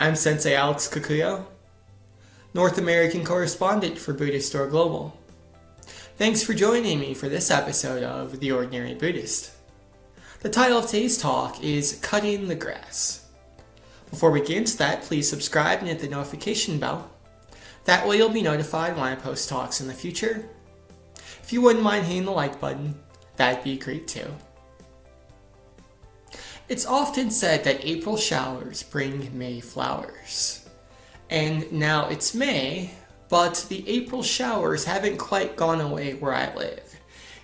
I'm Sensei Alex Kakuyo, North American Correspondent for Buddhistdoor Global. Thanks for joining me for this episode of The Ordinary Buddhist. The title of today's talk is Cutting the Grass. Before we get into that, please subscribe and hit the notification bell. That way you'll be notified when I post talks in the future. If you wouldn't mind hitting the like button, that'd be great too. It's often said that April showers bring May flowers. And now it's May, but the April showers haven't quite gone away where I live.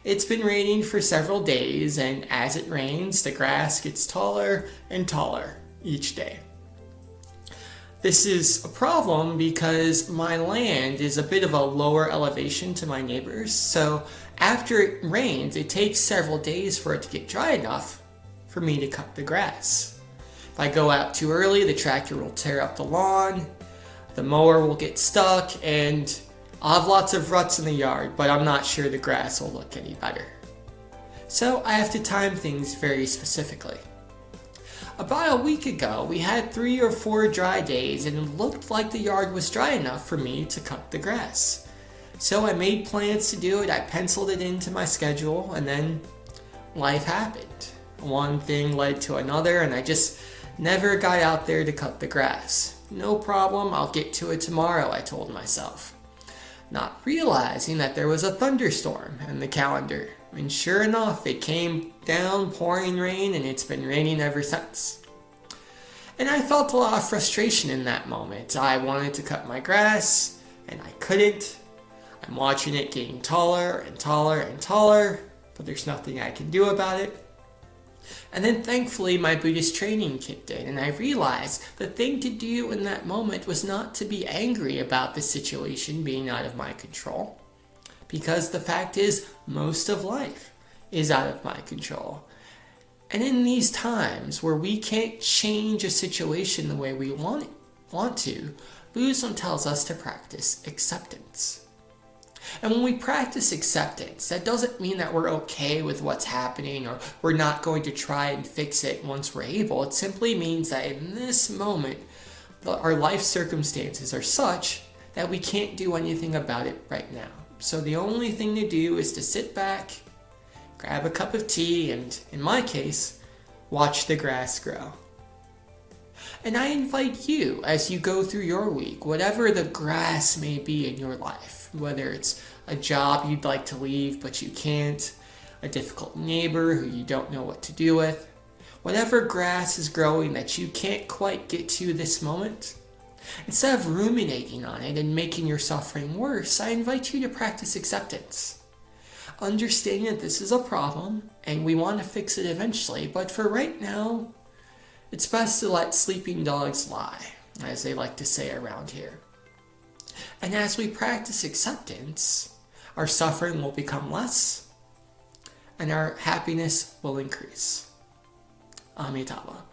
It's been raining for several days, and as it rains, the grass gets taller and taller each day. This is a problem because my land is a bit of a lower elevation to my neighbors, so after it rains, it takes several days for it to get dry enough for me to cut the grass. If I go out too early, the tractor will tear up the lawn, the mower will get stuck, and I'll have lots of ruts in the yard, but I'm not sure the grass will look any better. So I have to time things very specifically. About a week ago, we had 3 or 4 dry days, and it looked like the yard was dry enough for me to cut the grass. So I made plans to do it, I penciled it into my schedule, and then life happened. One thing led to another, and I just never got out there to cut the grass. No problem, I'll get to it tomorrow, I told myself. Not realizing that there was a thunderstorm in the calendar. And sure enough, it came down pouring rain, and it's been raining ever since. And I felt a lot of frustration in that moment. I wanted to cut my grass, and I couldn't. I'm watching it getting taller and taller and taller, but there's nothing I can do about it. And then thankfully my Buddhist training kicked in, and I realized the thing to do in that moment was not to be angry about the situation being out of my control. Because the fact is, most of life is out of my control. And in these times where we can't change a situation the way we want to, Buddhism tells us to practice acceptance. And when we practice acceptance, that doesn't mean that we're okay with what's happening or we're not going to try and fix it once we're able. It simply means that in this moment, our life circumstances are such that we can't do anything about it right now. So the only thing to do is to sit back, grab a cup of tea, and in my case, watch the grass grow. And I invite you, as you go through your week, whatever the grass may be in your life, whether it's a job you'd like to leave but you can't, a difficult neighbor who you don't know what to do with, whatever grass is growing that you can't quite get to this moment, instead of ruminating on it and making your suffering worse, I invite you to practice acceptance. Understanding that this is a problem and we want to fix it eventually, but for right now, it's best to let sleeping dogs lie, as they like to say around here. And as we practice acceptance, our suffering will become less and our happiness will increase. Amitabha.